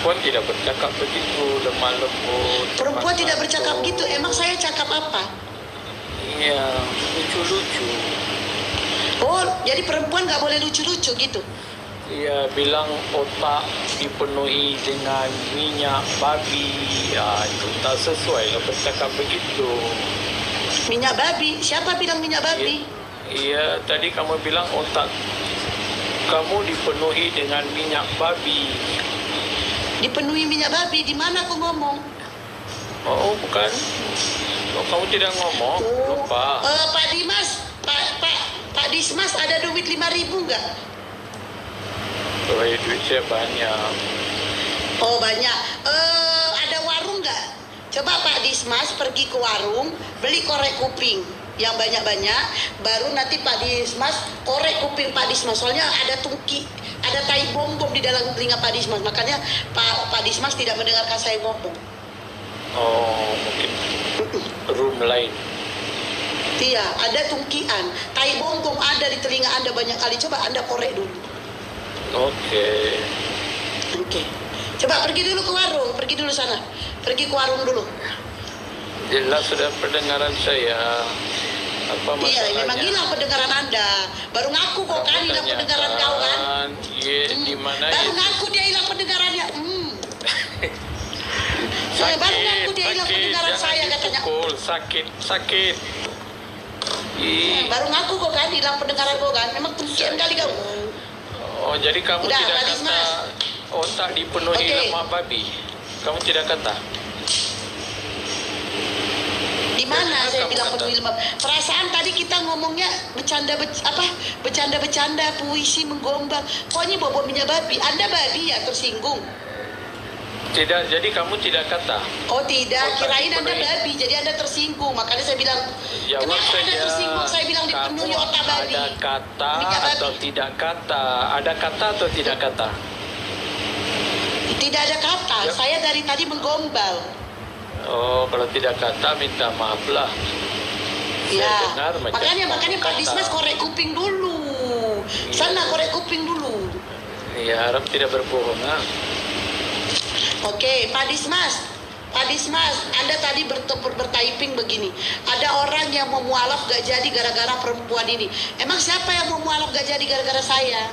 perempuan tidak bercakap begitu, lemah lembut. Perempuan tidak bercakap gitu. Emang saya cakap apa? Iya, lucu-lucu. Oh, jadi perempuan nggak boleh lucu-lucu gitu? Iya, bilang otak dipenuhi dengan minyak babi. Ya, itu tak sesuai lah bercakap begitu. Minyak babi? Siapa bilang minyak babi? Iya, tadi kamu bilang otak kamu dipenuhi dengan minyak babi. Dipenuhi minyak babi? Di mana aku ngomong? Oh, bukan. Oh, kamu tidak ngomong, lupa. Pak Dimas, Pak Dismas ada duit 5.000 nggak? Oh, duit saya banyak. Oh banyak. Ada warung nggak? Coba Pak Dismas pergi ke warung, beli korek kuping yang banyak-banyak, baru nanti Pak Dismas korek kuping Pak Dismas. Soalnya ada tungki, ada tai bom di dalam telinga Pak Dismas. Makanya Pak Dismas tidak mendengarkan saya ngomong. Oh, mungkin room lain. Iya, ada tungkian. Tai bom ada di telinga Anda banyak kali. Coba Anda korek dulu. Oke. Coba pergi dulu ke warung, pergi dulu sana. Pergi ke warung dulu. Jelas sudah pendengaran saya. Apa masalahnya? Iya, memang hilang pendengaran Anda. Baru ngaku kok kan hilang pendengaran kau kan? Iya, di mana baru ya? ngaku dia hilang pendengarannya. Baru ngaku dia hilang pendengaran saya katanya. Pukul, sakit. Baru ngaku kok kan hilang pendengaran kau kan? Memang tungkian kali kau. Oh, jadi kamu Udah, tidak Pak kata Dismas. otak dipenuhi lemak babi. Kamu tidak kata. Di mana Jadi, saya kamu bilang kata. penuhi lemak? Perasaan tadi kita ngomongnya bercanda puisi menggombang. Pokoknya bawa minyak babi. Anda babi ya tersinggung. Tidak, jadi kamu tidak kata. Oh tidak, Otak kirain Anda dipenuhi. babi, jadi Anda tersinggung. Makanya saya bilang, Jawab kenapa Anda saja. tersinggung? Saya bilang dipenuhi Kamu otak babi. ada kata Minyak babi. atau tidak kata? Ada kata atau tidak kata? Tidak ada kata, Ya. saya dari tadi menggombal. Oh, kalau tidak kata minta maaf lah. Saya Ya, dengar macam makanya Pak kata. Dismas korek kuping dulu. Sana korek kuping dulu. Ya, harap tidak berbohong. Oke, Pak Dismas, Anda tadi bertyping begini. Ada orang yang mau mualaf gak jadi gara-gara perempuan ini. Emang siapa yang mau mualaf gak jadi gara-gara saya?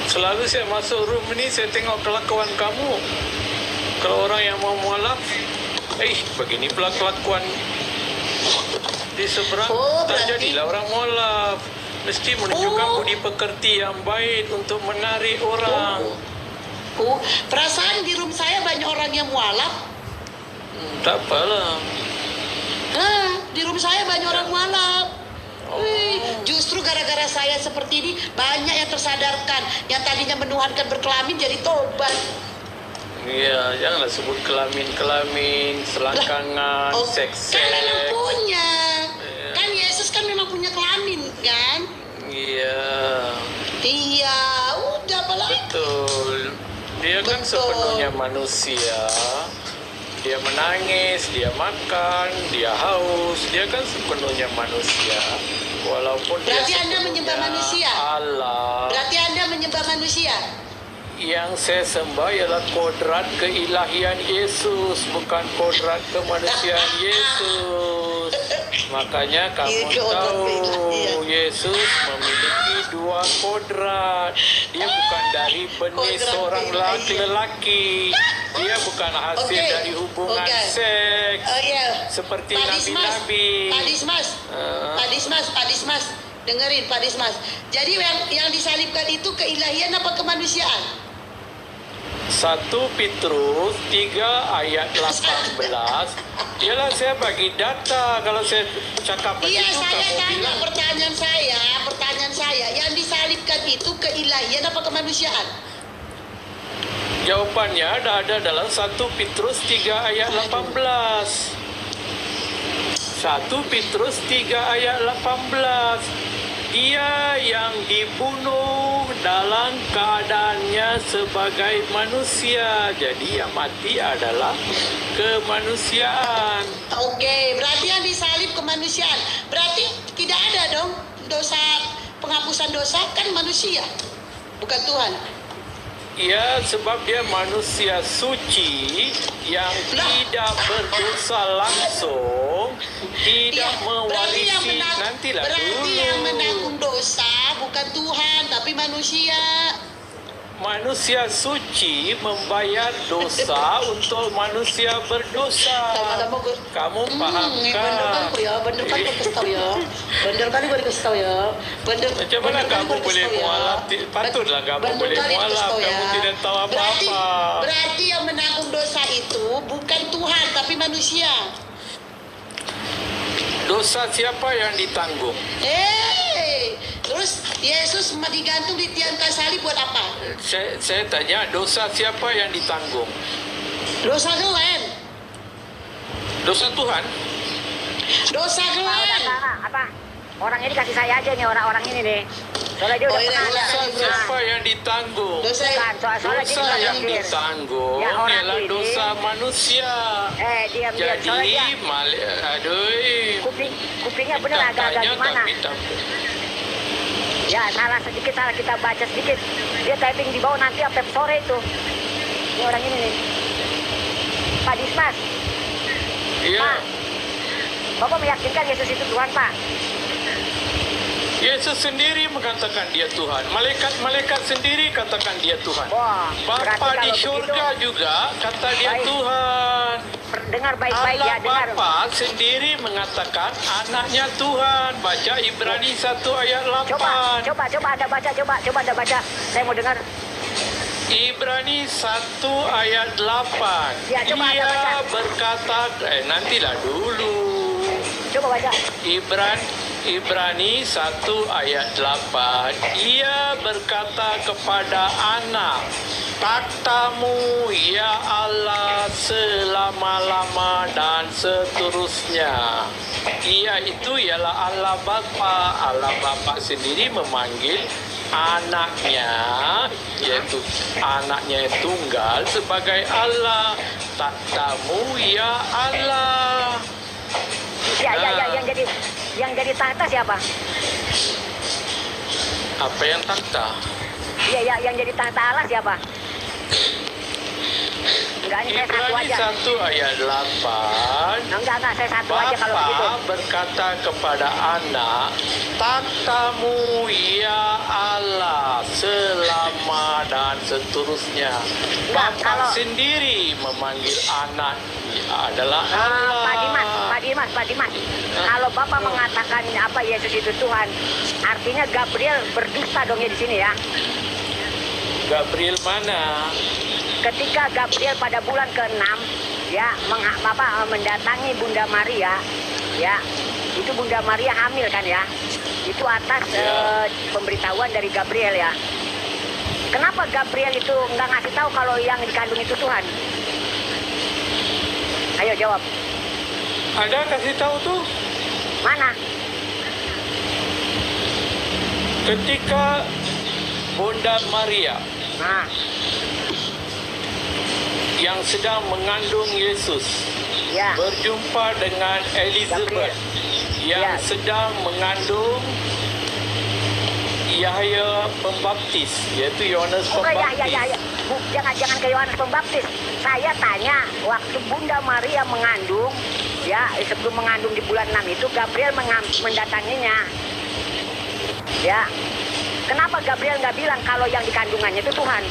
Selalu saya masuk room ini, saya tengok kelakuan kamu. Kalau orang yang mau mualaf, begini pula kelakuan di seberang. Oh, Tak berarti- jadilah orang mualaf. Mesti menunjukkan Oh. budi pekerti yang baik untuk menarik orang. Perasaan di room saya banyak orang yang mualaf. Tak apalah. Di room saya banyak orang mualaf. Oh. Justru gara-gara saya seperti ini banyak yang tersadarkan. Yang tadinya menuhankan berkelamin jadi tobat. Iya, janganlah sebut kelamin, selangkangan, seks. Kan memang punya. Kan Yesus kan memang punya kelamin kan? Iya, Iya, udah apalagi. betul. Dia kan Betul. sepenuhnya manusia. Dia menangis, dia makan, dia haus. Dia kan sepenuhnya manusia. Walaupun Berarti dia Anda menyembah sepenuhnya manusia? Allah. Berarti Anda menyembah manusia? Yang saya sembah ialah kodrat keilahian Yesus, bukan kodrat kemanusiaan Yesus. Makanya kamu Iya, kodrat tahu keilahian. Yesus memiliki dua kodrat. Dia bukan dari benih Kodrat seorang keilahian. lelaki. Dia bukan hasil Oke, dari hubungan oke. seks. Oh iya. Seperti Pak Dismas, nabi-nabi. Pak Dismas, dengerin Pak Dismas. Jadi yang disalibkan itu keilahian apa kemanusiaan? 1 Petrus 3 ayat 18. Ialah saya bagi data. Kalau saya cakap begitu, Iya, saya kamu tanya bilang pertanyaan saya, yang disalibkan itu keilahian apa kemanusiaan? jawabannya ada dalam 1 Petrus 3 ayat 18. 1 Petrus 3 ayat 18. Dia yang dibunuh dalam keadaannya sebagai manusia. Jadi yang mati adalah kemanusiaan. Oke, berarti yang disalib kemanusiaan. Berarti tidak ada dong dosa, penghapusan dosa kan manusia, bukan Tuhan. Ya, sebab dia manusia suci yang tidak berdosa langsung, tidak mewarisi. Nantilah berarti yang dulu. menanggung dosa bukan Tuhan tapi manusia. Manusia suci membayar dosa untuk manusia berdosa. Sama-sama gue. Kamu paham Bener kan kan? gue ya, bener kan gue kasih tau ya. Bener kali gue dikasih tau ya. Bener. Macam mana bener kali kamu gue kasih boleh tau ya. mualaf? Patutlah kamu Bener boleh kali dikasih mualaf. tau ya. Kamu tidak tahu Berarti, apa-apa. berarti yang menanggung dosa itu bukan Tuhan tapi manusia. Dosa siapa yang ditanggung? Terus Yesus digantung di tiang kayu salib buat apa? Saya tanya, dosa siapa yang ditanggung? Dosa Glenn. Dosa Tuhan? Dosa Glenn. Apa? Orang ini kasih saya aja nih, orang-orang ini nih. Soalnya dia Oh, udah iya, pernah iya. ada. Dosa siapa yang ditanggung? Dosa Bukan, soalnya dia Dosa bilang yang sendiri. ditanggung Ya, orang ialah ini. dosa manusia. Diam-diam. Soalnya Jadi, dia aduh, kupingnya bener agak-agak tanya gimana. tapi tak. Ya, salah sedikit, salah kita baca sedikit. Dia typing di bawah nanti sampai sore itu. Ini orang ini nih. Pak Dismas, Iya, Pak. Bapak meyakinkan Yesus itu Tuhan, Pak. Yesus sendiri mengatakan dia Tuhan. Malaikat-malaikat sendiri katakan dia Tuhan. Wah, berarti Bapa di kalau surga juga kata dia Baik. Tuhan. Dengar baik-baik Allah ya, dengar. Bapa sendiri mengatakan anaknya Tuhan. Baca Ibrani 1 ayat 8. Coba Anda baca, coba Anda baca. Saya mau dengar. Ibrani 1 ayat 8. Ya, coba Anda baca. Ia berkata, nantilah dulu. Coba baca. Ibrani 1 ayat 8. Ia berkata kepada anak, takhtamu ya Allah selama-lama dan seterusnya. Ia itu ialah Allah Bapa. Allah Bapa sendiri memanggil anaknya, yaitu anaknya yang tunggal sebagai Allah. Takhtamu ya Allah. Ya, yang jadi tahta siapa? Apa yang takhta? Iya, yang jadi tahta Allah siapa? Enggak, ini saya satu Ibrani aja. 1 ayat 8. Enggak, saya satu aja kalau begitu. Bapa berkata kepada anak, takhtamu ya Allah selama dan seterusnya. Enggak, Bapa kalau- sendiri memanggil anak adalah Allah. Pak Dimas. Kalau Bapak mengatakan apa Yesus itu Tuhan, artinya Gabriel berdusta dong ya di sini ya. Gabriel mana? Ketika Gabriel pada bulan ke-6 ya mendatangi Bunda Maria ya, itu Bunda Maria hamil kan ya, itu atas Ya. pemberitahuan dari Gabriel ya. Kenapa Gabriel itu nggak ngasih tahu kalau yang dikandung itu Tuhan? Ayo jawab. Ada kasih tahu tuh Mana? ketika Bunda Maria Nah, yang sedang mengandung Yesus ya. berjumpa dengan Elizabeth yang Ya. sedang mengandung Yahya Pembaptis, yaitu Yohanes Oh Pembaptis. ya. Jangan ke Yohanes Pembaptis. Saya tanya, waktu Bunda Maria mengandung, ya sebelum mengandung di bulan 6 itu Gabriel mendatanginya. Ya, kenapa Gabriel nggak bilang kalau yang dikandungannya itu Tuhan?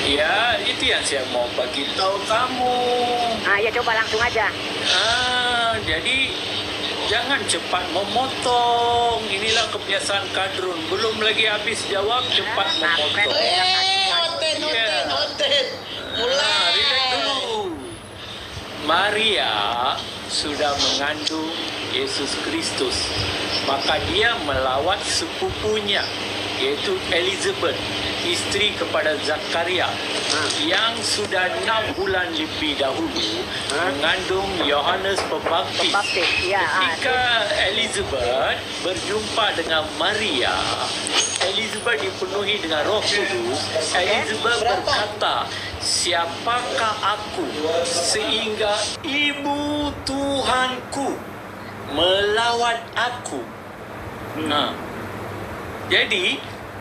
Ya, itu yang saya mau bagi tahu kamu. Nah, ya coba langsung aja. Jadi jangan cepat memotong. Inilah kebiasaan kadrun. Belum lagi habis jawab cepat memotong. Hoten. Mulai. Relax dulu. Maria sudah mengandung Yesus Kristus. Maka dia melawat sepupunya, yaitu Elizabeth, istri kepada Zakaria, yang sudah 6 bulan lebih dahulu mengandung Yohanes Pembaptis. Pembaptis, ya. Ketika Elizabeth berjumpa dengan Maria, Elizabeth dipenuhi dengan Roh Kudus. Elizabeth berkata, siapakah aku sehingga ibu Tuhanku melawat aku? Nah, jadi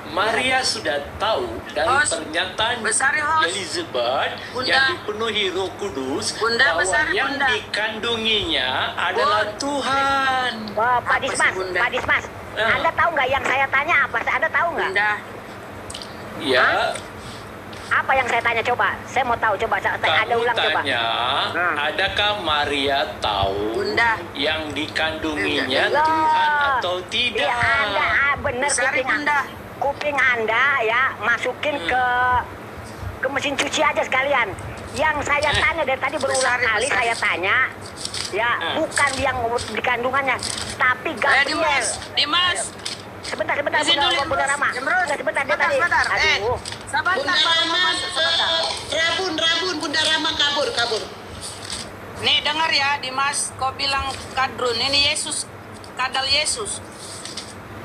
Maria sudah tahu dari Host, pernyataan besar ya, host. Elizabeth Bunda. yang dipenuhi Roh Kudus Bunda, bahwa besar, yang Bunda. dikandunginya adalah Tuhan. Wah, Pak Apa sih, Dismas, Bunda? Pak Dismas. Ah. Anda tahu nggak yang saya tanya apa? Anda tahu nggak? Bunda, Ya, Apa yang saya tanya coba? Saya mau tahu coba. Ada kamu ulang coba. tanya, Nah. adakah Maria tahu Bunda. yang dikandunginya Loh. Tuhan atau tidak? Iya, Anda benar Besari, Bunda. kuping Anda ya masukin ke mesin cuci aja sekalian. Yang saya tanya dari tadi berulang Besari, kali besari. saya tanya, ya bukan yang di kandungannya, tapi Gabriel. Dimas. Sebentar, Izin dulu, Bunda Imrus. Rama. Imrus, Sebentar, dia sebentar, tadi. sebentar. Aduh. Sebentar, Bunda baru Rama, mau masuk, sebentar. Rabun, Bunda Rama kabur. Nih dengar ya, Dimas, kau bilang kadrun. Ini Yesus, kadal Yesus.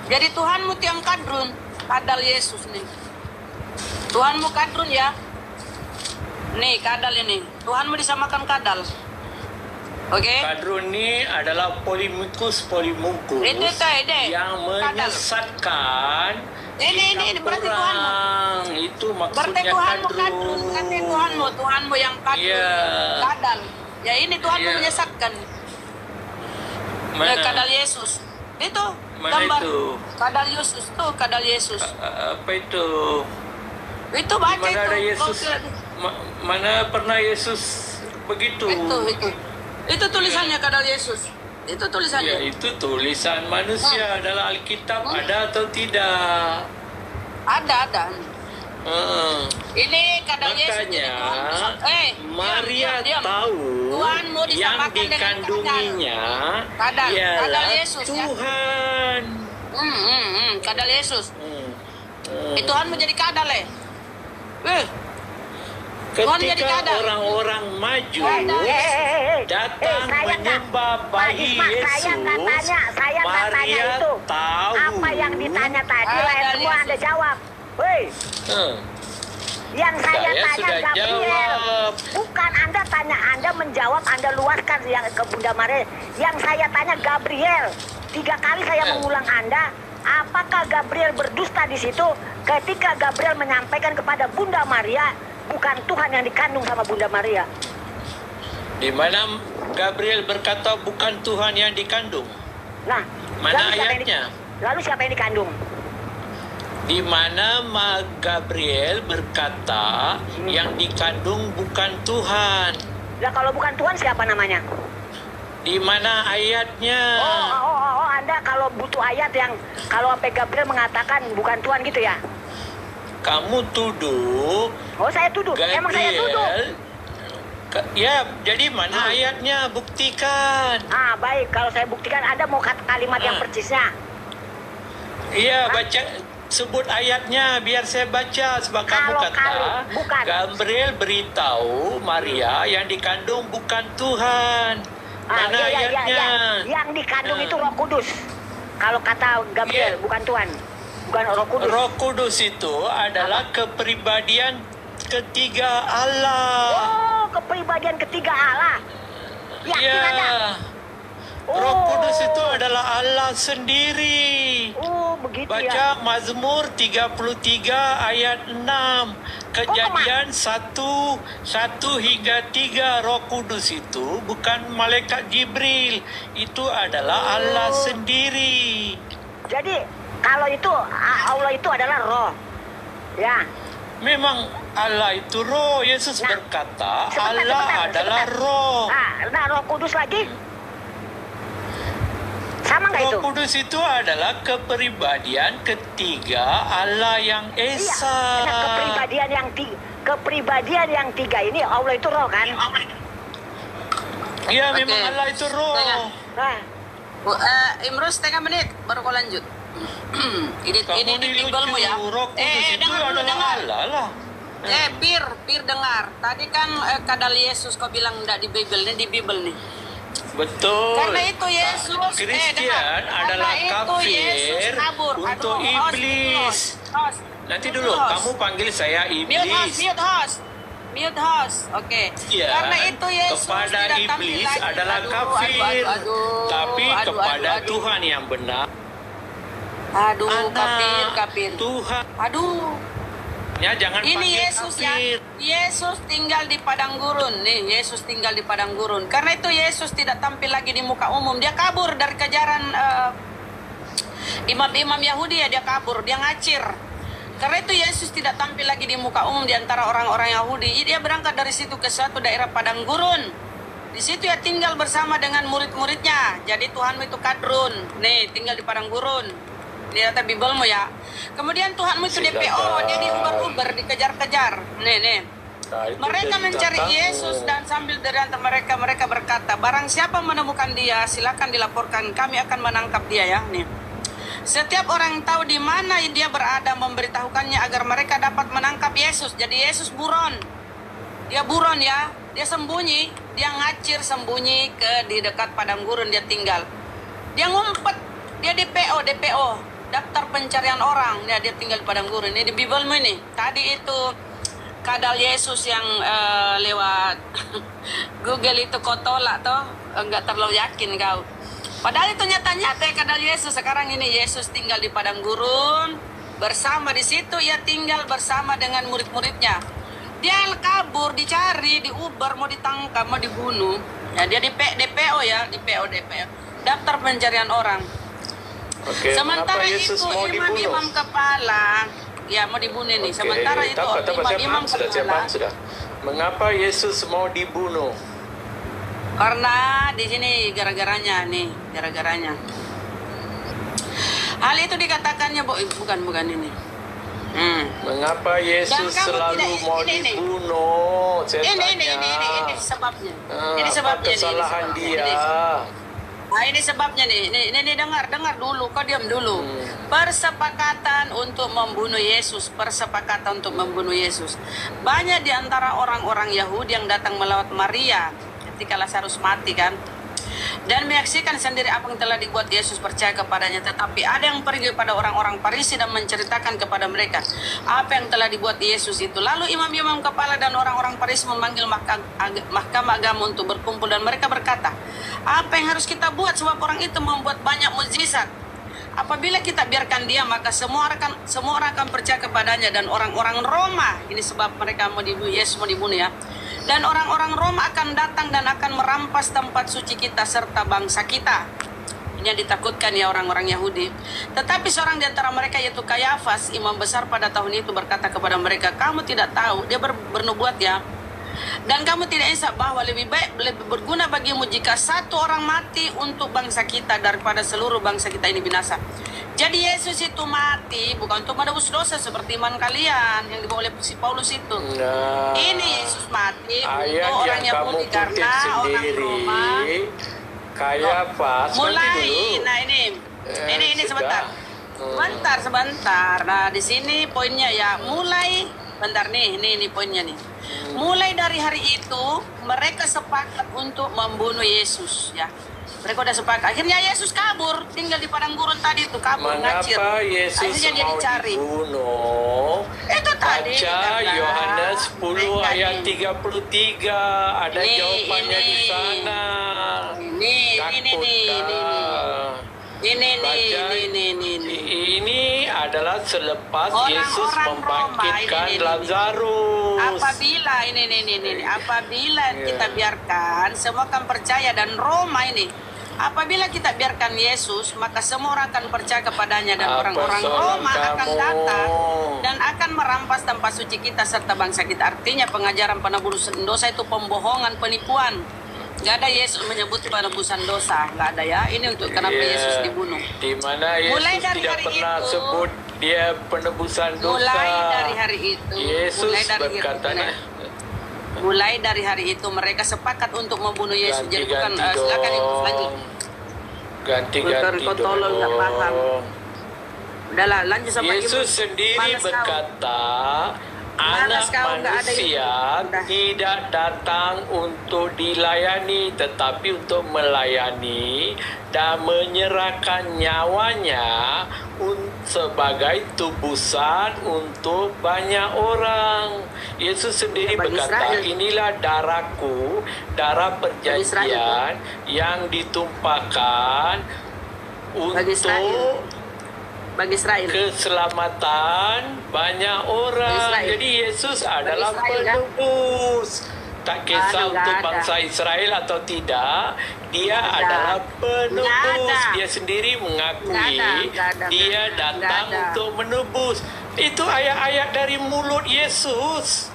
Jadi Tuhanmu tiang kadrun, kadal Yesus nih. Tuhanmu kadrun ya. Nih kadal ini. Tuhanmu disamakan kadal. Oke? Kadrun ini adalah polimungkus Itu, ide. yang Kadal. menyesatkan Ini berarti Tuhanmu. orang. Itu Berarti maksudnya Tuhanmu kadrun, kadrun. berarti Tuhanmu yang kadrun, Iya. kadal. Ya ini Tuhanmu Iya. menyesatkan. Mana? Kadal Yesus. Itu Mana gambar. itu? Kadal Yesus tuh, kadal Yesus. Apa itu? Itu baca Mana itu. ada Yesus? Kau- Mana pernah Yesus begitu? Itu. Itu tulisannya kadal Yesus. Itu Ya, tulisannya. itu tulisan manusia dalam Alkitab ada atau tidak? Ada. Ini kadal Yesus. Makanya Jadi Maria diam. tahu Tuhanmu yang disamakan dengan dikandunginya Kadal ialah Yesus, ya. Tuhan. Kadal Yesus. Hmm. Tuhanmu jadi kadal Tuhan jadi Ketika kadal. orang-orang maju Hey, datang saya nggak- menyembah Pak bayi Dismas, Yesus, saya nggak tanya Maria itu. tahu Apa yang ditanya tadi, Kadal lain semua Yesus. Anda jawab. Hei, Hmm. yang saya tanya sudah Gabriel. jawab. Bukan Anda tanya, Anda menjawab, Anda luaskan yang ke Bunda Maria. Yang saya tanya Gabriel. 3 kali saya mengulang Anda. Apakah Gabriel berdusta di situ ketika Gabriel menyampaikan kepada Bunda Maria, bukan Tuhan yang dikandung sama Bunda Maria? Di mana Gabriel berkata bukan Tuhan yang dikandung? Nah, Mana lalu siapa yang ayatnya? lalu siapa yang dikandung? Di mana Gabriel berkata yang dikandung bukan Tuhan? Lah kalau bukan Tuhan siapa namanya? Di mana ayatnya? Oh, Anda kalau butuh ayat yang kalau sampai Gabriel mengatakan bukan Tuhan gitu ya? Kamu tuduh Oh, saya tuduh. Emang saya tuduh. Gabriel. Ya, jadi mana ayatnya? Buktikan. Ah, baik. Kalau saya buktikan, Anda mau kalimat yang persisnya. Iya, baca, sebut ayatnya biar saya baca. Sebab kamu Kalau kata bukan. Gabriel beritahu Maria yang dikandung bukan Tuhan. Mana ayatnya? Yang dikandung itu Roh Kudus. Kalau kata Gabriel, Iya. bukan Tuhan. Bukan Roh Kudus. Roh Kudus itu adalah kepribadian ketiga Allah. Oh, kepribadian ketiga Allah. Yakin Anda? Ya. Roh Kudus itu adalah Allah sendiri. Oh, begitu ya. Baca Mazmur 33 ayat 6. Kejadian 1 hingga 3. Roh Kudus itu bukan malaikat Jibril. Itu adalah Allah sendiri. Jadi, kalau itu Allah itu adalah roh. Ya. Memang Allah itu roh. Yesus Nah, berkata sebentar, Allah adalah roh. Nah, Roh Kudus lagi? Sama nggak itu? Roh Kudus itu adalah kepribadian ketiga Allah yang Esa. Iya, kepribadian yang tiga ini Allah itu roh kan? Iya, Oke. memang Allah itu roh. Tengah. Nah, Imrus setengah menit baru kau lanjut. ini Kamu di ini pinggulmu lucu. ya. Roh Kudus itu dengar dulu, adalah dengar. Allah lah. Pir dengar. Tadi kan kadal Yesus kau bilang enggak di Bible, ini di Bible nih. Betul. Karena itu Yesus, Kristen dengar. adalah Karena itu Yesus kafir kabur. untuk Aduh, host, iblis. host. Nanti dulu, Host. kamu panggil saya Mute host, iblis. mute host. Oke. Ya, Karena itu Yesus kepada didatangi iblis lagi. adalah Aduh, kafir. aduh, Tapi aduh, kepada aduh. Tuhan yang benar Aduh, Anak kapir. Tuhan. Aduh, Ya, jangan ini panggil Yesus ya. kafir. Yesus tinggal di padang gurun. Nih, Yesus tinggal di padang gurun. Karena itu Yesus tidak tampil lagi di muka umum. Dia kabur dari kejaran imam-imam Yahudi ya, dia kabur, dia ngacir. Karena itu Yesus tidak tampil lagi di muka umum di antara orang-orang Yahudi. Dia berangkat dari situ ke suatu daerah padang gurun. Di situ ya tinggal bersama dengan murid-muridnya. Jadi Tuhanmu itu kadrun. Nih, tinggal di padang gurun. Lihat Bibelmu ya. Kemudian Tuhanmu itu DPO, dia diuber-uber, dikejar-kejar. Nih. Nah, itu Mereka jadi mencari katamu. Yesus dan sambil dari antara mereka berkata, barang siapa menemukan dia, silakan dilaporkan, kami akan menangkap dia ya. Nih. Setiap orang yang tahu di mana dia berada memberitahukannya agar mereka dapat menangkap Yesus. Jadi Yesus buron. Dia buron ya, dia sembunyi, dia ngacir sembunyi di dekat padang gurun dia tinggal. Dia ngumpet, dia DPO, daftar pencarian orang. Dia tinggal di padang gurun. Ini di Bibelmu ini. Tadi itu kadal Yesus yang lewat Google itu kau tolak toh, enggak terlalu yakin kau. Padahal itu nyata-nyata kadal Yesus. Sekarang ini Yesus tinggal di padang gurun bersama di situ, ia tinggal bersama dengan murid-muridnya. Dia kabur, dicari, diuber, mau ditangkap, mau dibunuh. Ya, dia DPO ya, DPO. Daftar pencarian orang. Oke, Sementara mengapa Yesus itu mau dibunuh? imam-imam kepala, ya mau dibunuh nih. Oke, Sementara itu imam-imam kepala. sudah. Mengapa Yesus mau dibunuh? Karena di sini gara-garanya. Hal itu dikatakannya bukan ini. Mengapa Yesus Dan kamu selalu tidak- mau ini. dibunuh? Saya tanya. Ini sebabnya. Ini Apa sebabnya kesalahan nih. dia? Nah, ini sebabnya nih. Ini dengar dulu. Kau diam dulu. Persepakatan untuk membunuh Yesus. Banyak di antara orang-orang Yahudi yang datang melawat Maria ketika Lazarus mati kan. Dan menyaksikan sendiri apa yang telah dibuat Yesus, percaya kepadanya. Tetapi ada yang pergi pada orang-orang Farisi dan menceritakan kepada mereka apa yang telah dibuat Yesus itu. Lalu imam-imam kepala dan orang-orang Farisi memanggil mahkamah agama untuk berkumpul. Dan mereka berkata, apa yang harus kita buat sebab orang itu membuat banyak mukjizat? Apabila kita biarkan dia, maka semua orang akan percaya kepadanya. Dan orang-orang Roma, ini sebab mereka mau dibunuh, Yesus mau dibunuh ya. Dan orang-orang Roma akan datang dan akan merampas tempat suci kita serta bangsa kita. Ini yang ditakutkan ya orang-orang Yahudi. Tetapi seorang di antara mereka yaitu Kayafas, imam besar pada tahun itu berkata kepada mereka, kamu tidak tahu, dia bernubuat ya. Dan kamu tidak insaf bahwa lebih berguna bagimu jika satu orang mati untuk bangsa kita daripada seluruh bangsa kita ini binasa. Jadi Yesus itu mati bukan untuk menebus dosa seperti iman kalian yang dibawa oleh si Paulus itu. Nah, Ini Yesus mati ayat untuk orang yang kamu Yahudi kutip karena orang sendiri, Roma. Kayafas, Mulai, nanti dulu. nah ini sudah. sebentar. Nah di sini poinnya ya, mulai, bentar nih poinnya nih. Mulai dari hari itu mereka sepakat untuk membunuh Yesus ya. Mereka udah sepakat. Akhirnya Yesus kabur, tinggal di padang gurun tadi itu, kabur ngacir. Mengapa Yesus Akhirnya dia mau dicari. dibunuh? Itu tadi. Baca karena Yohanes 10 mereka ayat nih. 33. Ada Ini, jawabannya di ini. sana. Ini adalah selepas Yesus membangkitkan Lazarus. Apabila kita biarkan, semua akan percaya. Dan Roma ini, apabila kita biarkan Yesus, maka semua orang akan percaya kepadanya. Dan Apa orang-orang soal Roma akan kamu? datang dan akan merampas tempat suci kita serta bangsa kita. Artinya pengajaran penebusan dosa itu pembohongan, penipuan. Gak ada Yesus menyebut penebusan dosa, gak ada ya. Ini untuk kenapa Yesus dibunuh. Di mana Yesus Mulai dari tidak hari pernah itu, sebut dia penebusan dosa. Mulai dari hari itu, Yesus berkata, mulai dari hari itu mereka sepakat untuk membunuh Yesus. Jadi bukan silakan ibu lanjut. Ganti-ganti Kau tolong nggak paham. dong. Udahlah lanjut sama Yesus ibu. sendiri Malas kau. berkata, Malas Anak kau, nggak ada manusia Udah. tidak datang untuk dilayani, tetapi untuk melayani dan menyerahkan nyawanya sebagai tebusan untuk banyak orang. Yesus sendiri Bagi berkata, Israel. inilah darahku, darah perjanjian yang ditumpahkan Bagi Israel. untuk bagi Israel. keselamatan banyak orang. Israel. Jadi Yesus adalah Israel, kan? penebus. Tak kisah Aduh, untuk nggak ada. bangsa Israel atau tidak, dia Nggak ada. adalah penebus. Nggak ada. Dia sendiri mengakui Nggak ada. dia datang Nggak ada. untuk menebus. Itu ayat-ayat dari mulut Yesus.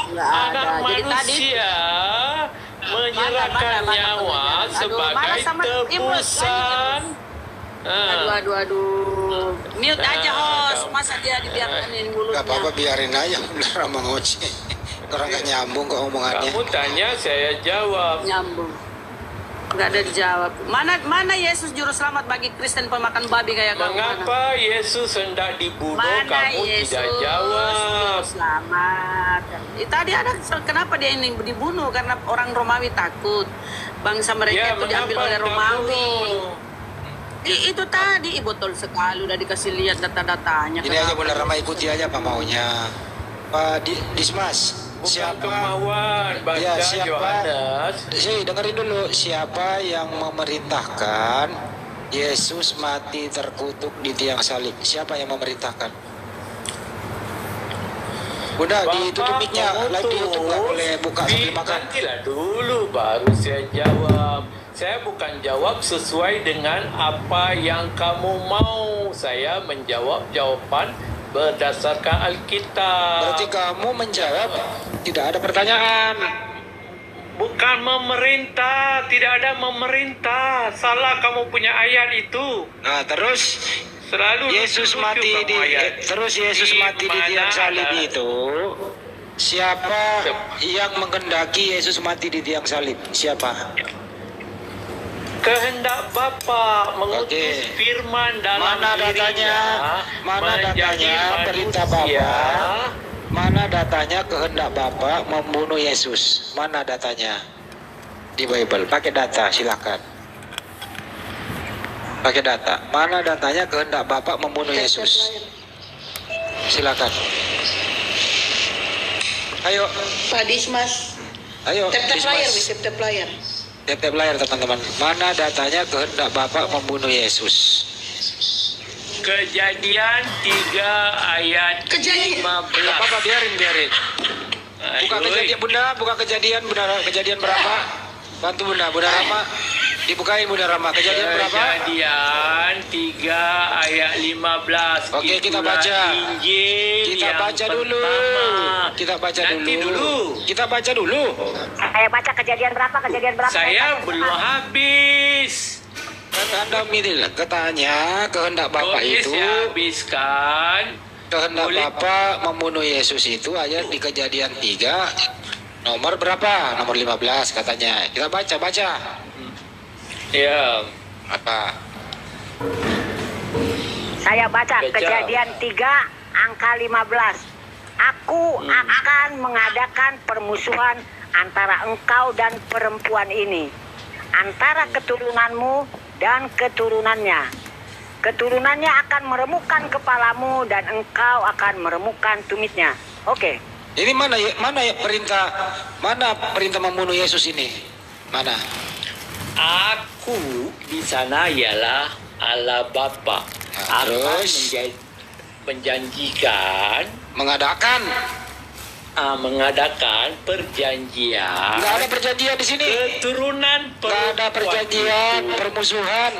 Nggak Anak ada. Jadi tadi manusia menyerahkan Mana, nyawa aduh, sebagai malah sama tebusan. Aduh. Mute aja host. Masa dia dibiarkan ini mulutnya. Gak apa-apa, biarin aja bener sama ngoceh. Orang gak nyambung kok omongannya. Kamu tanya, saya jawab. Nyambung. Nggak ada dijawab. Mana Yesus juru selamat bagi Kristen pemakan babi kayak kamu? Mengapa Yesus hendak dibunuh? Mana Kamu Yesus tidak jawab. juru selamat? Tadi ada kenapa dia ini dibunuh? Karena orang Romawi takut bangsa mereka itu diambil oleh hendak Romawi. bunuh? Itu tadi botol sekali udah dikasih lihat data-datanya. Ini aja Bunda Rama ikuti aja apa maunya. Pak Dismas, Bukan siapa? kemauan baca Ya, siapa? Yohanes. Dengerin dulu, siapa yang memerintahkan Yesus mati terkutuk di tiang salib? Siapa yang memerintahkan? Bunda, ditutup mic-nya, live di YouTube nggak boleh buka sambil makan. Nantilah dulu baru saya jawab. Saya bukan jawab sesuai dengan apa yang kamu mau. Saya menjawab jawaban berdasarkan Alkitab. Berarti kamu menjawab tidak ada pertanyaan. Bukan memerintah, tidak ada memerintah. Salah kamu punya ayat itu. Nah, terus Selalu Yesus lucu mati kamu di ayat. terus Yesus mati di mana tiang salib ada- itu. Siapa yang menghendaki Yesus mati di tiang salib? Siapa? Kehendak Bapa mengutus Oke. firman dalam Mana datanya? dirinya Mana menjadi datanya? Perintah manusia. Bapa. Mana datanya kehendak Bapa membunuh Yesus? Mana datanya? Di Bible. Pakai data, silakan. Pakai data. Mana datanya kehendak Bapa membunuh Yesus? Silakan. Ayo, Pak Dismas. ayo. Tap-tap layar, Dismas. wis, tap-tap layar. Tap-tap layar teman-teman. Mana datanya kehendak Bapa membunuh Yesus? Kejadian 3 ayat Kejadian. 15. Gak apa-apa, biarin. Buka Aduh, kejadian Bunda, buka kejadian berapa? Bantu Bunda Rama. Dibukain Bunda Rama. Kejadian berapa? Kejadian 3 ayat 15. Oke, kita Itulah baca. Injil Kita yang baca dulu. pertama. Kita baca Nanti dulu. Kita baca dulu. Saya baca kejadian berapa? Saya belum habis. Kan Anda milih katanya kehendak Bapak Boleh itu, saya habiskan. kehendak Boleh. Bapak membunuh Yesus itu ayat di Kejadian 3 nomor berapa? Nomor 15 katanya. Kita baca. Ya. Apa? Saya baca Baca. kejadian 3 angka 15. Aku akan mengadakan permusuhan antara engkau dan perempuan ini, antara keturunanmu dan keturunannya. Keturunannya akan meremukkan kepalamu dan engkau akan meremukkan tumitnya. Oke. Ini mana ya perintah membunuh Yesus ini? Mana? Aku di sana ialah Allah Bapa. Nah, Akan terus? menjanjikan mengadakan perjanjian. Nggak ada perjanjian di sini. Keturunan Nggak ada perjanjian, permusuhan.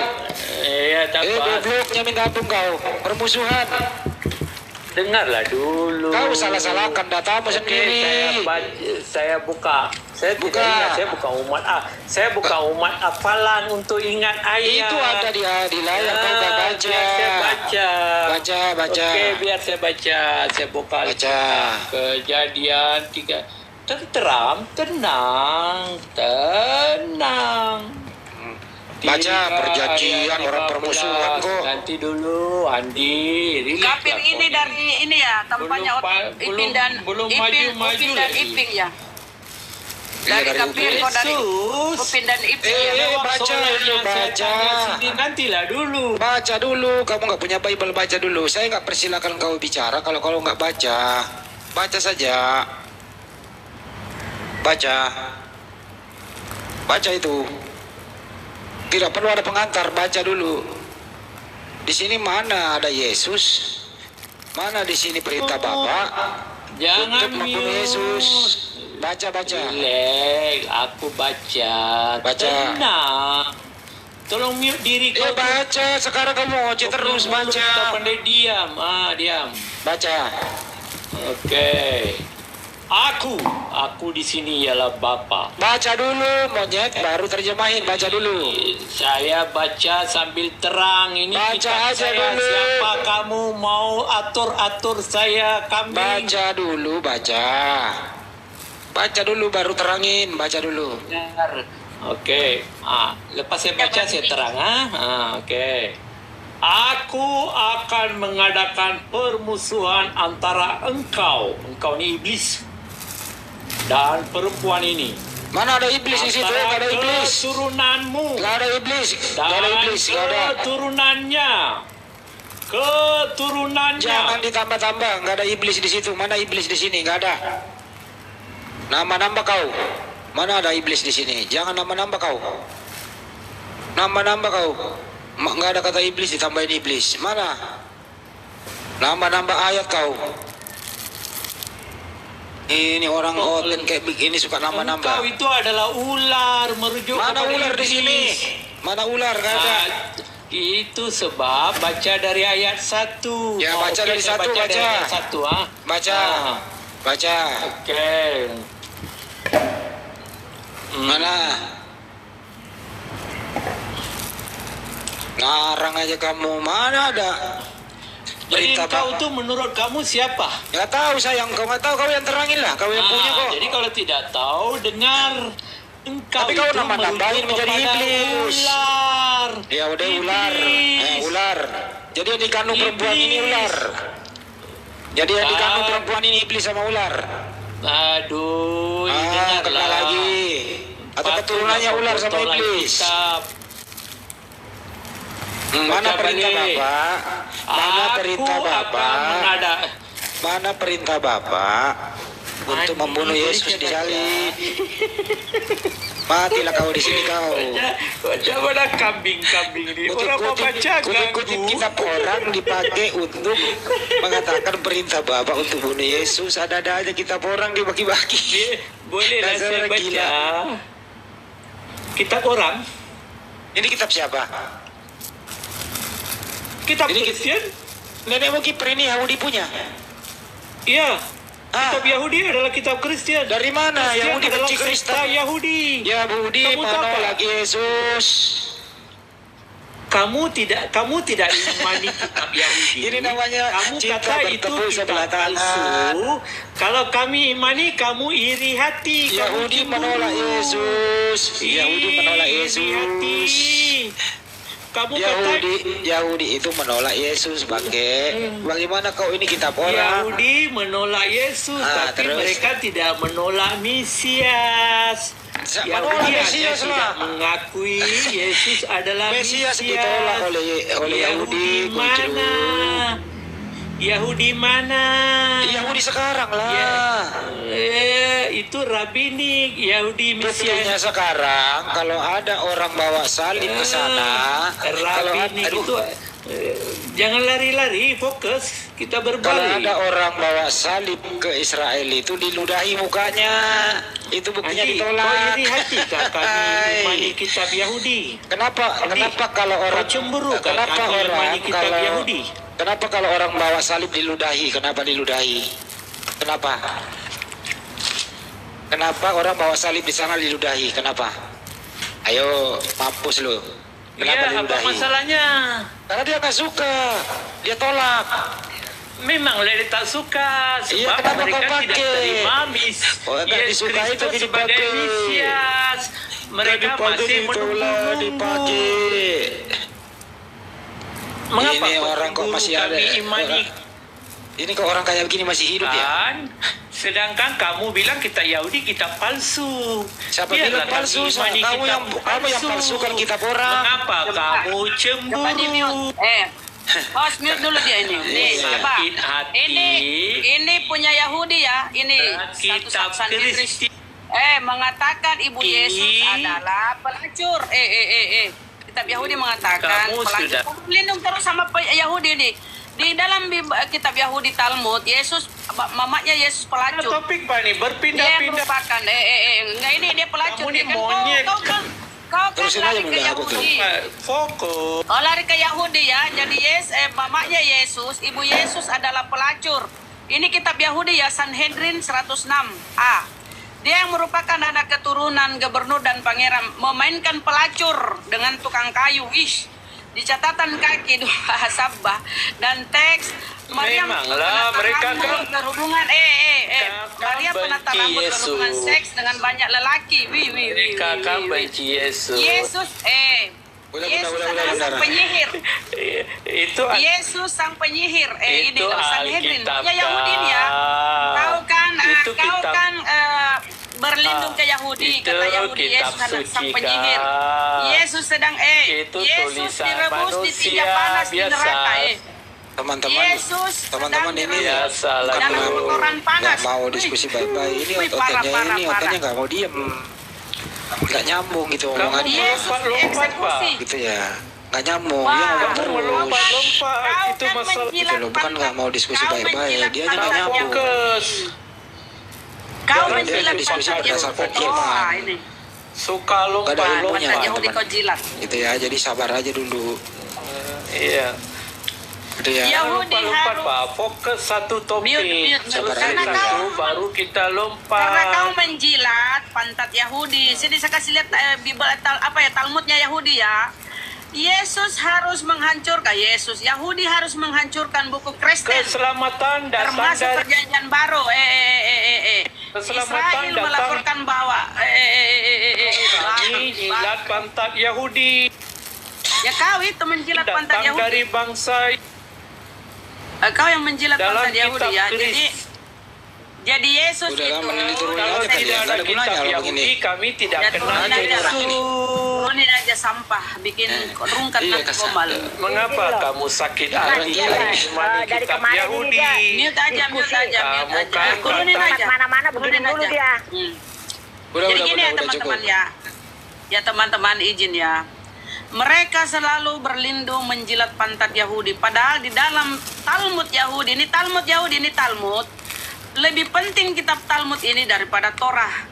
Ya, tak apa. Goblok nyamin kampung kau. Permusuhan. Dengarlah dulu. Kau salah-salahkan datamu Oke, sendiri. saya buka. Saya tidak Buka. ingat. Saya buka umat hafalan untuk ingat ayat. Itu ada di layar, kau nggak baca. Biar saya baca. Baca. Oke, biar saya baca. Saya buka. Baca. Kejadian 3. Tenang. Baca 3 perjanjian ayat orang 15. permusuhan kok. Nanti dulu, Andi. relax Kapir lah ini kau. dari ini ya, tempatnya Ipin dan belum Ipin, maju Upin dan lagi. Iping ya. Iya, Dari dari Kapir kok dari Yesus. Upin dan Iping ya. baca, Soalnya saya baca. tanya sini, nantilah dulu. Baca dulu, kamu nggak punya Bible, baca dulu. Saya nggak persilakan kau bicara kalau nggak baca. Baca saja. Baca itu. Tidak perlu ada pengantar, baca dulu. Di sini mana ada Yesus? Mana di sini perintah Bapak Jangan untuk membunuh mute. Yesus? Baca. Relax, aku baca. Baca. Tenang. Tolong mute diri Ya kau. baca, sekarang kamu ngoceh terus Kita baca. pandai diam. Diam. Baca. Oke. Aku di sini ialah Bapa. Baca dulu, monyet, baru terjemahin. Baca dulu. Saya baca sambil terang. Ini Baca kitab aja saya. dulu. Siapa kamu mau atur-atur saya kambing? Baca dulu, baca. Baca dulu, baru terangin. Baca dulu. Benar. Oke. Lepas saya baca saya terang. Oke. Aku akan mengadakan permusuhan antara engkau ini iblis, dan perempuan ini. Mana ada iblis di situ? Gak ada iblis. Keturunanmu Gak ada iblis. Gak dan ada iblis. Gak ada. keturunannya. Jangan ditambah-tambah. Gak ada iblis di situ. Mana iblis di sini? Gak ada. Nama-nambah kau. Mana ada iblis di sini? Jangan nama-nambah kau. Nama-nambah kau. Nggak ada kata iblis ditambahin iblis. Mana? Nambah-nambah ayat kau. Ini orang oten kayak begini suka Engkau nambah-nambah. itu adalah ular merujuk Mana kepada ular di sini? iblis. Mana ular? Gak ada. Itu sebab baca dari ayat 1. Ya, baca dari saya 1, baca. Dari baca. ayat 1, Baca. Baca. Oke. Mana? Ngarang aja kamu. Mana ada? Jadi Berita engkau Bapak. tuh menurut kamu siapa? Gak tahu sayang. Kau gak tahu. Kau yang terangin lah. Kau yang punya kok. Jadi kalau tidak tahu, dengar. Engkau Tapi kau itu nambah-nambahin merujuk menjadi kepada iblis. Ular. Ya udah ular. Iblis. Ular. Jadi yang dikandung perempuan ini Iblis. ular. Jadi yang dikandung Ah. perempuan ini iblis sama ular. Aduh, dengarlah. Kena lagi. Atau keturunannya ular sama Foto iblis. Alkitab. Mana Baca perintah balik. Bapak? Mana Aku perintah akan Bapak? mengada- Mana perintah Bapak untuk membunuh Yesus di salib? Matilah kau di sini kau. Baca mana kambing-kambing ini. Orang mau baca Kutip ganggu. kitab orang dipakai untuk mengatakan perintah Bapak untuk bunuh Yesus. Ada-ada aja kitab orang dibagi-bagi. Bolehlah Dasar saya orang baca. gila. Kitab orang. Ini kitab siapa? Kitab Ini Kristen. Nenek moyang Kipri ini Yahudi punya. Iya. Ah. Kitab Yahudi adalah kitab Kristen. Dari mana? Kristen Yahudi adalah benci sekte Kristen. Yahudi. Yahudi Kamu tahu menolak apa? Yesus. Kamu tidak imani kitab Yahudi. Ini namanya kamu cinta kata itu bertepuk sebelah kitab tangan. palsu. Kalau kami imani, kamu iri hati. Kamu Yahudi cemburu. menolak Yesus. Yahudi menolak Iri Yesus. hati. Kamu kata Yahudi itu menolak Yesus, bangke. Bagaimana kau ini kitab orang? Yahudi menolak Yesus, tapi terus? mereka tidak menolak Mesias. Menolak Yahudi Mesias hanya lah. tidak mengakui Yesus adalah Mesias Mesias. ditolak oleh Yahudi. mana? Yahudi mana? Yahudi sekarang lah. Itu rabbinik Yahudi Buktinya Mesias. sekarang kalau ada orang bawa salib ke sana, kalau Rabbinik aduh, itu jangan lari-lari, fokus. Kita kalau berbalik. ada orang bawa salib ke Israel itu diludahi mukanya, itu buktinya Nanti, ditolak. kau iri hati kah kami Hai. imani kitab Yahudi? Kenapa? Nanti, Kenapa kalau orang kau cemburu kah Kenapa kami orang imani kitab kalau Yahudi? Kenapa kalau orang bawa salib diludahi? Kenapa diludahi? Kenapa? Kenapa orang bawa salib di sana diludahi? Kenapa? Ayo, mampus lu. Kenapa Ya, apa diludahi? masalahnya? Karena dia nggak suka, dia tolak. Memang dia tak suka sebab Iya, kenapa mereka kau tidak pakai? terima Oh, nggak Yesus disukai Kristus tapi sebagai dipakai. Mesias. Mereka masih ditolak, menunggu. dipakai. Mengapa Ini kau orang kok tunggu masih ada? kami imani Ini kok orang kayak begini masih hidup ya? kan? Sedangkan kamu bilang kita Yahudi, kita palsu. Siapa Biarlah bilang palsu? kami imani Kamu kitab yang palsukan kitab orang. Mengapa kamu cemburu? Coba di mute. Host mute dulu dia ini. Nih, Sakit coba. hati. Ini punya Yahudi ya. Ini satu Kitab santri Kristi. mengatakan Ibu Yesus adalah pelacur. Kitab Yahudi mengatakan Kamu pelacur sudah- berlindung terus sama Yahudi nih. Di dalam kitab Yahudi Talmud, Yesus mamanya Yesus Nah, pelacur. topik Pak nih Dia berpindah-pindah. merupakan enggak ini dia pelacur. Kamu nih Dia kan monyet. kau kan Terusin aja lari ke Bunda, apa tuh? Yahudi. Fokus. Kau lari ke Yahudi ya. Jadi mamanya Yesus, ibu Yesus adalah pelacur. Ini kitab Yahudi ya, Sanhedrin 106a. Dia yang merupakan anak keturunan gubernur dan pangeran, memainkan pelacur dengan tukang kayu. Di catatan kaki dua Sabah dan teks Maria Memanglah, mereka kan- berhubungan Maria penata benci rambut Yesus. berhubungan seks dengan banyak lelaki. Kakak benci Yesus. Yesus Yesus adalah sang penyihir. Itu Yesus sang penyihir. Ini Itu Sanhedrin. Alkitab, Ya Yahudi nih ya. Kak. Itu Kau kitab- kan berlindung ke Yahudi, Itu kata Yahudi. kitab Yesus adalah sang suci, penyihir. Kak. Yesus sedang Itu Yesus tulisan direbus di tinja manusia panas di biasa. neraka. Teman-teman, Yesus teman-teman sedang ini direbus biasa lah dalam itu. kotoran panas. nggak mau diskusi baik-baik. Ini Wih, otaknya parah. nggak mau diem, nggak nyambung gitu Kamu omongannya. Yesus lompat-lompat, Pak. dieksekusi. Gitu ya, nggak nyambung. Wah. Dia ngomong Kamu terus. melompat-lompat. Kau Itu kan masalah. menjilat Gitu loh, bukan nggak mau diskusi Kau baik-baik. menjilat Dia aja nggak pantat nyambung. Fokus. Kau Jangan menjilat dia diskusi pantat berdasarkan Yahudi. iman. Ini. Suka Nggak ada lompat-lompat. ilmunya, Pantat Yahudi teman. kau jilat. Gitu ya, jadi sabar aja dulu. Iya. Gitu ya. Yahudi Lompat-lompat, harus- Pak. Fokus satu topik. Mute. Sabar Selesai aja. satu, baru kita lompat. Karena kau menjilat pantat Yahudi. Sini saya kasih lihat Talmudnya Yahudi ya. Yesus harus menghancurkan Yahudi harus menghancurkan buku Kristen Keselamatan datang termasuk dari perjanjian baru. Keselamatan Israel datang- melaporkan bahwa kami jilat pantat Yahudi. ya kau itu menjilat pantat Datang Yahudi. dari bangsa Kau yang menjilat dalam pantat Yahudi kitab ya. Kris. Jadi Yesus Udah itu lama ini turunin Kalau aja kan tidak ya, ada nggak ada gunanya kitab kalau Yahudi, begini. kami tidak Ya, kenal turunin aja. Yesus. turunin aja sampah, bikin rungkat Iya, nanti kasar. komal. Mengapa kamu sakit Nah, hati iya, menemani dari kitab kemarin ini Yahudi? dia Mute aja. Kamu kan Turunin kata- aja. Mana-mana begini Turunin dulu aja. dia. Jadi gini ya teman-teman ya. Ya teman-teman izin ya. Mereka selalu berlindung menjilat pantat Yahudi. Padahal di dalam Talmud Yahudi, ini Talmud. Lebih penting kitab Talmud ini daripada Torah.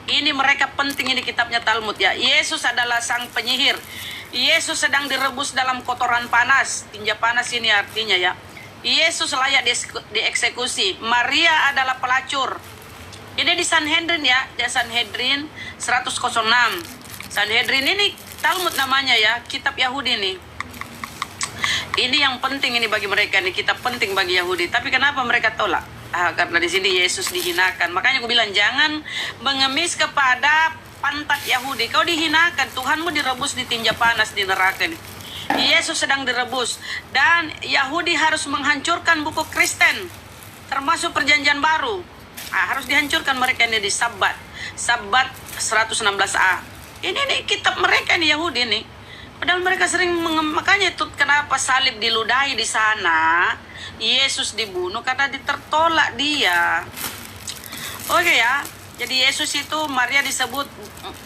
Ini mereka penting ini kitabnya Talmud ya. Yesus adalah sang penyihir. Yesus sedang direbus dalam kotoran panas. Tinja panas ini artinya ya. Yesus layak dieksekusi. Maria adalah pelacur. Ini di Sanhedrin ya. Di Sanhedrin 106. Sanhedrin ini Talmud namanya ya. Kitab Yahudi nih. Ini yang penting ini bagi mereka nih. Kitab penting bagi Yahudi. Tapi kenapa mereka tolak? Karena di sini Yesus dihinakan. Makanya aku bilang jangan mengemis kepada pantat Yahudi. Kau dihinakan, Tuhanmu direbus di tinja panas di neraka nih. Yesus sedang direbus dan Yahudi harus menghancurkan buku Kristen termasuk perjanjian baru. Harus dihancurkan mereka ini di Sabat 116a. Ini nih kitab mereka nih Yahudi nih. Padahal mereka sering makanya itu kenapa salib diludahi di sana. Yesus dibunuh karena ditertolak dia. Oke ya. Jadi Yesus itu Maria disebut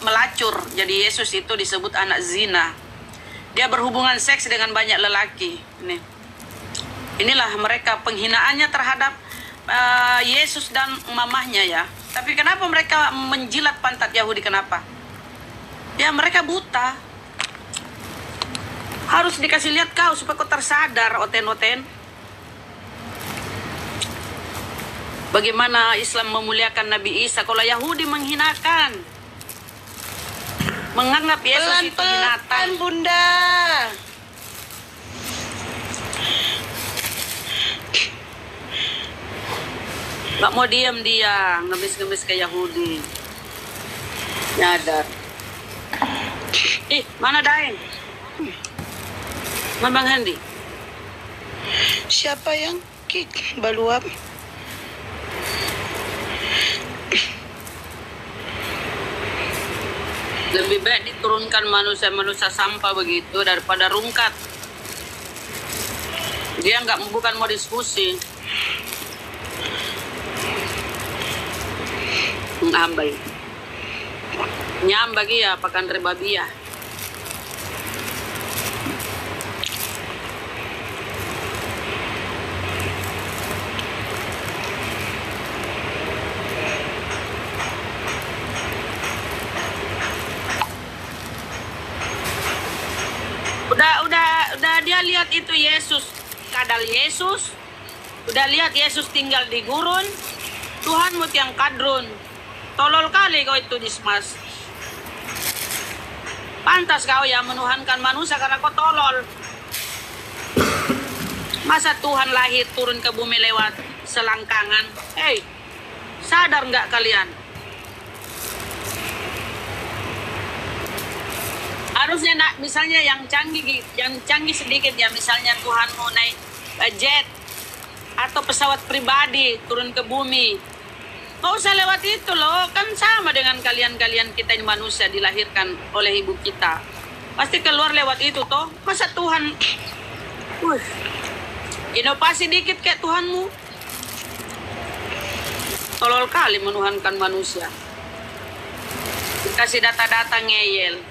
melacur. Jadi Yesus itu disebut anak zina. Dia berhubungan seks dengan banyak lelaki. Inilah mereka penghinaannya terhadap Yesus dan mamahnya ya. Tapi kenapa mereka menjilat pantat Yahudi? Kenapa? Ya mereka buta. Harus dikasih lihat kau supaya kau tersadar oten-oten. Bagaimana Islam memuliakan Nabi Isa kalau Yahudi menghinakan. Menganggap Yesus itu binatang. Pelan-pelan Bunda. Gak mau diam dia, ngemis-ngemis ke Yahudi. Nyadar. Mana Daeng? Mana Bang Hendi? Siapa yang kick baluap? Lebih baik diturunkan manusia-manusia sampah begitu daripada rungkat. Dia bukan mau diskusi. Ambai. Nyam bagi ya pakan rebabia. lihat itu Yesus, kadal Yesus. Udah lihat Yesus tinggal di gurun. Tuhanmu tiang kadrun. Tolol kali kau itu Dismas. Pantas kau ya menuhankan manusia karena kau tolol. Masa Tuhan lahir turun ke bumi lewat selangkangan? Hei, sadar nggak kalian? Harusnya misalnya yang canggih sedikit ya, misalnya Tuhan mau naik jet atau pesawat pribadi turun ke bumi. Nggak usah lewat itu loh, kan sama dengan kalian-kalian kita ini manusia dilahirkan oleh ibu kita. Pasti keluar lewat itu toh. Masa Tuhan, inovasi dikit kayak Tuhanmu. Tolol kali menuhankan manusia. Dikasih data-data ngeyel.